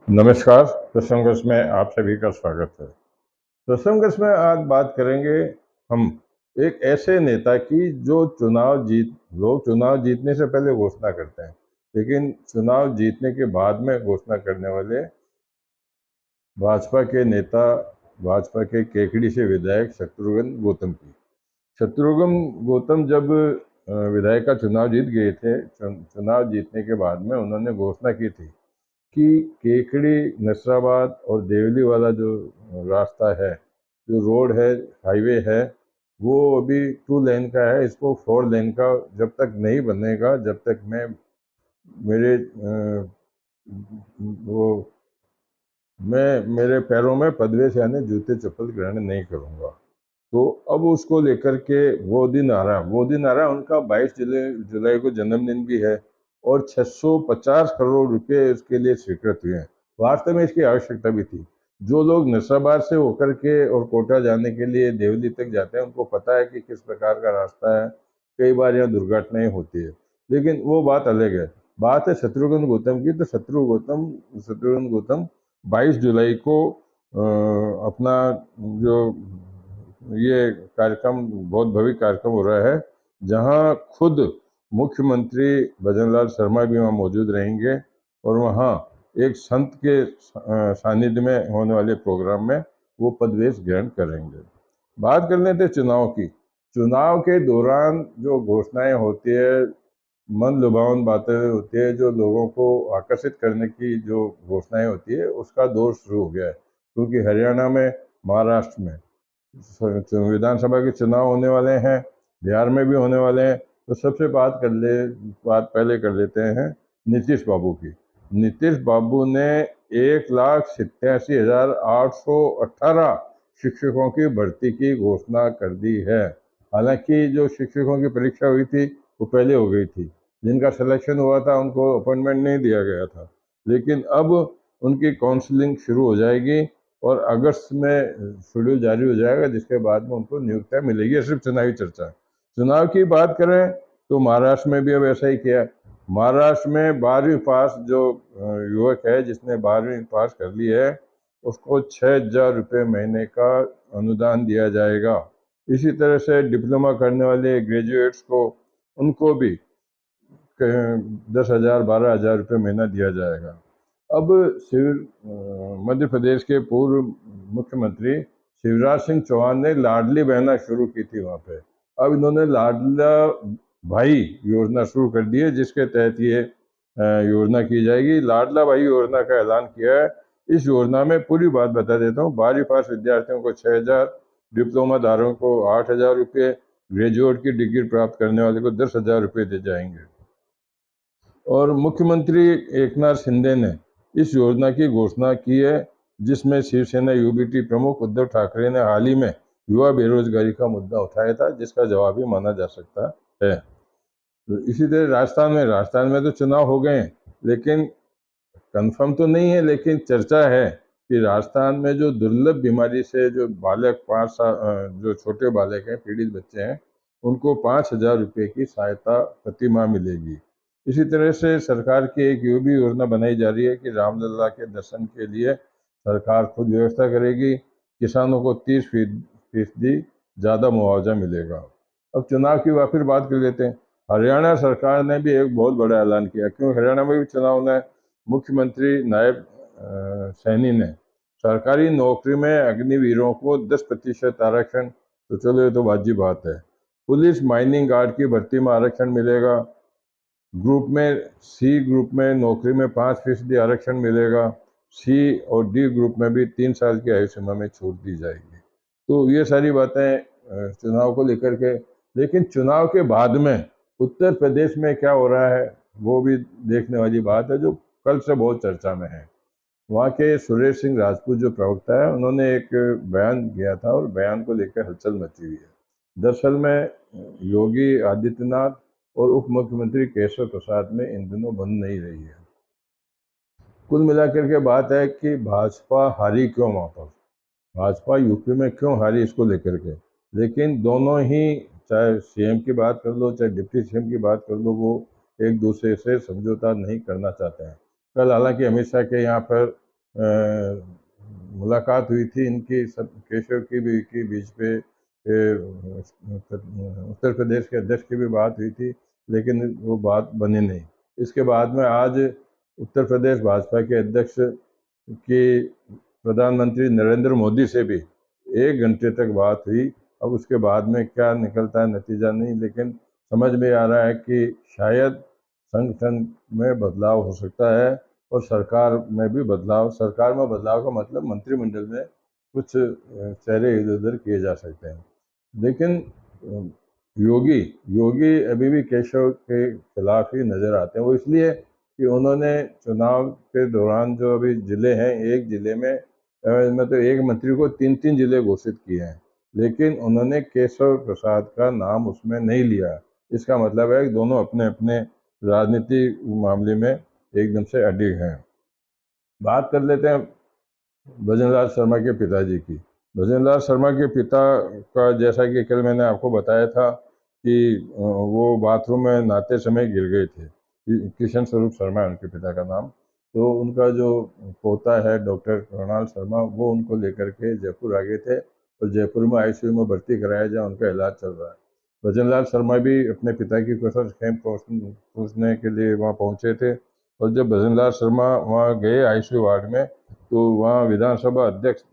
नमस्कार। प्रसंगस में आप सभी का स्वागत है। प्रसंगस में आज बात करेंगे हम एक ऐसे नेता की जो लोग चुनाव जीतने से पहले घोषणा करते हैं, लेकिन चुनाव जीतने के बाद में घोषणा करने वाले भाजपा के नेता, भाजपा के केकड़ी से विधायक शत्रुघ्न गौतम की। शत्रुघ्न गौतम जब विधायक का चुनाव जीत गए थे, चुनाव जीतने के बाद में उन्होंने घोषणा की थी कि केकड़ी, नसराबाद और देवली वाला जो रास्ता है, जो रोड है, हाईवे है, वो अभी 2 लेन का है। इसको 4 लेन का जब तक नहीं बनेगा, जब तक मैं मेरे वो मेरे पैरों में पदवे से यानी जूते चप्पल ग्रहण नहीं करूँगा। तो अब उसको लेकर के वो दिन आ रहा है। उनका 22 जुलाई को जन्मदिन भी है और 650 करोड़ रुपए उसके लिए स्वीकृत हुए हैं। वास्तव में इसकी आवश्यकता भी थी। जो लोग नशा से होकर के और कोटा जाने के लिए देवली तक जाते हैं, उनको पता है कि किस प्रकार का रास्ता है। कई बार यहाँ दुर्घटनाएं होती है, लेकिन वो बात अलग है। बात है शत्रुघ्न गौतम की। तो शत्रुघ्न गौतम 22 जुलाई को अपना जो ये कार्यक्रम, बहुत भव्य कार्यक्रम हो रहा है, जहां खुद मुख्यमंत्री भजनलाल शर्मा भी वहां मौजूद रहेंगे और वहां एक संत के सानिध्य में होने वाले प्रोग्राम में वो पदवेश ग्रहण करेंगे। बात कर लेते हैं चुनाव की। चुनाव के दौरान जो घोषणाएं होती है, मन लुभावन बातें होती है, जो लोगों को आकर्षित करने की जो घोषणाएं होती है, उसका दौर शुरू हो गया है। क्योंकि हरियाणा में, महाराष्ट्र में विधानसभा के चुनाव होने वाले हैं, बिहार में भी होने वाले हैं। तो सबसे बात पहले कर लेते हैं नीतीश बाबू की। नीतीश बाबू ने 1,87,818 शिक्षकों की भर्ती की घोषणा कर दी है। हालांकि जो शिक्षकों की परीक्षा हुई थी वो पहले हो गई थी। जिनका सिलेक्शन हुआ था उनको अपॉइंटमेंट नहीं दिया गया था, लेकिन अब उनकी काउंसलिंग शुरू हो जाएगी और अगस्त में शेड्यूल जारी हो जाएगा, जिसके बाद में उनको नियुक्तियां मिलेगी। ये सिर्फ चुनावी चर्चा है। चुनाव की बात करें तो महाराष्ट्र में भी अब ऐसा ही किया। महाराष्ट्र में 12वीं पास जो युवक है, जिसने 12वीं पास कर ली है, उसको 6,000 रुपये महीने का अनुदान दिया जाएगा। इसी तरह से डिप्लोमा करने वाले ग्रेजुएट्स को, उनको भी 10,000 12,000 रुपये महीना दिया जाएगा। अब मध्य प्रदेश के पूर्व मुख्यमंत्री शिवराज सिंह चौहान ने लाडली बहना शुरू की थी वहाँ पे। अब इन्होंने लाडला भाई योजना शुरू कर दी है, जिसके तहत ये योजना की जाएगी। लाडला भाई योजना का ऐलान किया है। इस योजना में पूरी बात बता देता हूँ। 12वीं पास विद्यार्थियों को 6,000, डिप्लोमा धारकों को 8,000 रुपये, ग्रेजुएट की डिग्री प्राप्त करने वाले को 10,000 रुपये दे जाएंगे। और मुख्यमंत्री एकनाथ शिंदे ने इस योजना की घोषणा की है, जिसमें शिवसेना यूबीटी प्रमुख उद्धव ठाकरे ने हाल ही में युवा बेरोजगारी का मुद्दा उठाया था, जिसका जवाब भी माना जा सकता है। तो इसी तरह राजस्थान में तो चुनाव हो गए हैं, लेकिन कंफर्म तो नहीं है, लेकिन चर्चा है कि राजस्थान में जो दुर्लभ बीमारी से जो बालक 5 साल जो छोटे बालक हैं, पीड़ित बच्चे हैं, उनको 5,000 रुपये की सहायता प्रति माह मिलेगी। इसी तरह से सरकार की एक ये भी योजना बनाई जा रही है कि रामलला के दर्शन के लिए सरकार खुद व्यवस्था करेगी। किसानों को 30% ज़्यादा मुआवजा मिलेगा। अब चुनाव की फिर बात कर लेते हैं। हरियाणा सरकार ने भी एक बहुत बड़ा ऐलान किया, क्योंकि हरियाणा में भी चुनाव होना है। मुख्यमंत्री नायब सैनी ने सरकारी नौकरी में अग्निवीरों को 10% आरक्षण, तो चलो ये तो वाजिब बात है। पुलिस माइनिंग गार्ड की भर्ती में आरक्षण मिलेगा। सी ग्रुप में नौकरी में 5% आरक्षण मिलेगा। सी और डी ग्रुप में भी 3 साल की आयु सीमा में छूट दी जाएगी। तो ये सारी बातें चुनाव को लेकर के। लेकिन चुनाव के बाद में उत्तर प्रदेश में क्या हो रहा है, वो भी देखने वाली बात है, जो कल से बहुत चर्चा में है। वहाँ के सुरेश सिंह राजपूत जो प्रवक्ता है, उन्होंने एक बयान दिया था और बयान को लेकर हलचल मची हुई है। दरअसल में योगी आदित्यनाथ और उप मुख्यमंत्री केशव प्रसाद में इन दिनों बन नहीं रही है। कुल मिलाकर के बात है कि भाजपा हारी क्यों वहाँ पर, भाजपा यूपी में क्यों हारी, इसको लेकर के। लेकिन दोनों ही, चाहे सीएम की बात कर लो, चाहे डिप्टी सीएम की बात कर लो, वो एक दूसरे से समझौता नहीं करना चाहते हैं। कल हालांकि अमित शाह के यहाँ पर मुलाकात हुई थी इनकी, सब केशव की भी के बीच पे उत्तर प्रदेश के अध्यक्ष की भी बात हुई थी, लेकिन वो बात बनी नहीं। इसके बाद में आज उत्तर प्रदेश भाजपा के अध्यक्ष की प्रधानमंत्री नरेंद्र मोदी से भी 1 घंटे तक बात हुई। अब उसके बाद में क्या निकलता है नतीजा नहीं, लेकिन समझ में आ रहा है कि शायद संगठन में बदलाव हो सकता है और सरकार में भी बदलाव। सरकार में बदलाव का मतलब मंत्रिमंडल में कुछ चेहरे इधर उधर किए जा सकते हैं। लेकिन योगी योगी अभी भी केशव के खिलाफ ही नजर आते हैं। वो इसलिए कि उन्होंने चुनाव के दौरान जो अभी जिले हैं, एक जिले में मतलब एक मंत्री को 3-3 जिले घोषित किए हैं, लेकिन उन्होंने केशव प्रसाद का नाम उसमें नहीं लिया। इसका मतलब है कि दोनों अपने अपने राजनीति मामले में एकदम से अडिग हैं। बात कर लेते हैं भजनलाल शर्मा के पिताजी की। भजनलाल शर्मा के पिता का, जैसा कि कल मैंने आपको बताया था कि वो बाथरूम में नहाते समय गिर गए थे। किशन स्वरूप शर्मा है उनके पिता का नाम। तो उनका जो पोता है डॉक्टर कृणाल शर्मा, वो उनको लेकर के जयपुर आ गए थे और जयपुर में आईसीयू में भर्ती कराया, जहाँ उनका इलाज चल रहा है। भजनलाल शर्मा भी अपने पिता की कुशल क्षेम पूछने के लिए वहाँ पहुँचे थे, और जब भजनलाल शर्मा वहाँ गए आईसीयू वार्ड में, तो वहाँ विधानसभा अध्यक्ष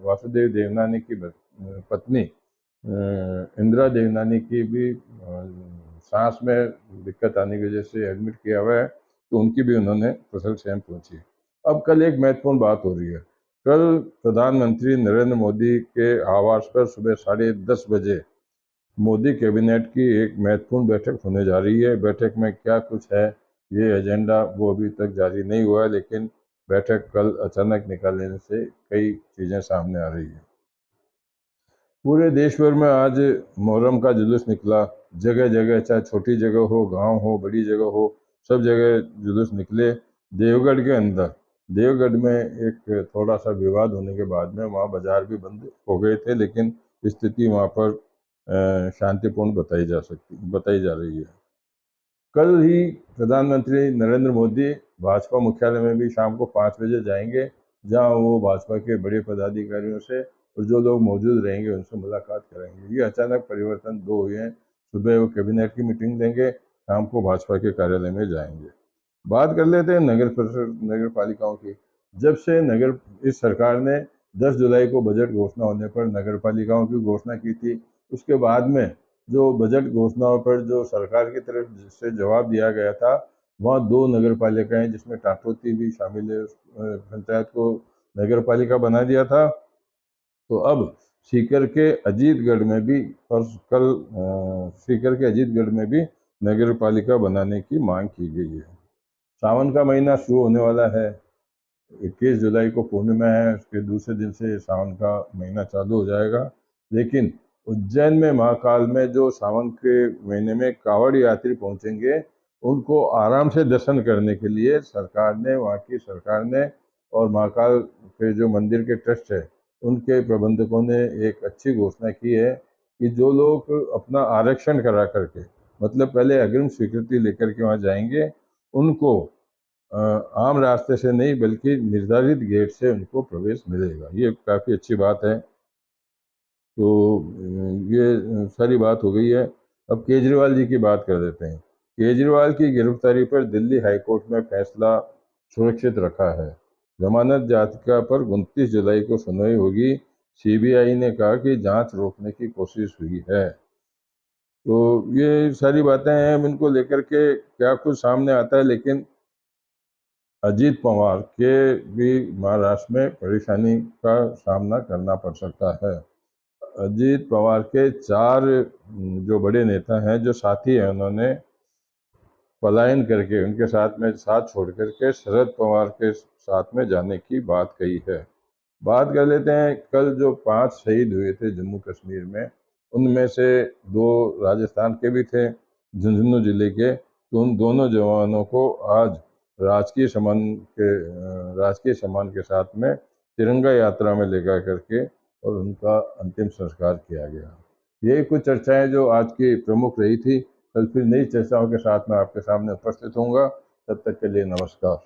वासुदेव देवनानी की पत्नी इंदिरा देवनानी की भी सांस में दिक्कत आने की वजह से एडमिट किया हुआ है, तो उनकी भी उन्होंने कुशल क्षेम पूछी। अब कल एक महत्वपूर्ण बात हो रही है। कल प्रधानमंत्री नरेंद्र मोदी के आवास पर सुबह 10:30 बजे मोदी कैबिनेट की एक महत्वपूर्ण बैठक होने जा रही है। बैठक में क्या कुछ है, ये एजेंडा वो अभी तक जारी नहीं हुआ है, लेकिन बैठक कल अचानक निकालने से कई चीज़ें सामने आ रही है। पूरे देश भर में आज मुहर्रम का जुलूस निकला। जगह जगह, चाहे छोटी जगह हो, गांव हो, बड़ी जगह हो, सब जगह जुलूस निकले। देवगढ़ के अंदर, देवगढ़ में एक थोड़ा सा विवाद होने के बाद में वहाँ बाजार भी बंद हो गए थे, लेकिन स्थिति वहाँ पर शांतिपूर्ण बताई जा रही है। कल ही प्रधानमंत्री नरेंद्र मोदी भाजपा मुख्यालय में भी शाम को 5 बजे जाएंगे, जहां वो भाजपा के बड़े पदाधिकारियों से और जो लोग मौजूद रहेंगे उनसे मुलाकात करेंगे। ये अचानक परिवर्तन दो हुए हैं। सुबह वो कैबिनेट की मीटिंग देंगे, शाम को भाजपा के कार्यालय में जाएंगे। बात कर लेते हैं नगर परिषद, नगर पालिकाओं की। जब से इस सरकार ने 10 जुलाई को बजट घोषणा होने पर नगर पालिकाओं की घोषणा की थी, उसके बाद में जो बजट घोषणाओं पर जो सरकार की तरफ से जवाब दिया गया था, वहाँ 2 नगर पालिकाएं, जिसमें टाटोती भी शामिल है, पंचायत को नगर पालिका बना दिया था। तो अब सीकर के अजीतगढ़ में भी, और कल सीकर के अजीतगढ़ में भी नगर पालिका बनाने की मांग की गई है। सावन का महीना शुरू होने वाला है। 21 जुलाई को पूर्णिमा है, उसके दूसरे दिन से सावन का महीना चालू हो जाएगा। लेकिन उज्जैन में महाकाल में जो सावन के महीने में कांवड़ यात्री पहुंचेंगे, उनको आराम से दर्शन करने के लिए सरकार ने, वहाँ की सरकार ने और महाकाल के जो मंदिर के ट्रस्ट है, उनके प्रबंधकों ने एक अच्छी घोषणा की है कि जो लोग अपना आरक्षण करा करके, मतलब पहले अग्रिम स्वीकृति लेकर के वहाँ जाएंगे, उनको आम रास्ते से नहीं बल्कि निर्धारित गेट से उनको प्रवेश मिलेगा। ये काफ़ी अच्छी बात है। तो ये सारी बात हो गई है। अब केजरीवाल जी की बात कर देते हैं। केजरीवाल की गिरफ्तारी पर दिल्ली हाईकोर्ट में फैसला सुरक्षित रखा है। जमानत याचिका पर 29 जुलाई को सुनवाई होगी। सीबीआई ने कहा कि जांच रोकने की कोशिश हुई है। तो ये सारी बातें हैं, इनको लेकर के क्या कुछ सामने आता है, लेकिन अजीत पवार के भी महाराष्ट्र में परेशानी का सामना करना पड़ सकता है। अजीत पवार के 4 जो बड़े नेता हैं, जो साथी हैं, उन्होंने पलायन करके, उनके साथ में साथ छोड़ करके शरद पवार के साथ में जाने की बात कही है। बात कर लेते हैं, कल जो 5 शहीद हुए थे जम्मू कश्मीर में, उनमें से 2 राजस्थान के भी थे, झुंझुनू जिले के। तो उन दोनों जवानों को आज राजकीय सम्मान के साथ में तिरंगा यात्रा में लेकर करके और उनका अंतिम संस्कार किया गया। यही कुछ चर्चाएं जो आज की प्रमुख रही थी। कल फिर नई चर्चाओं के साथ मैं आपके सामने उपस्थित होऊंगा। तब तक के लिए नमस्कार।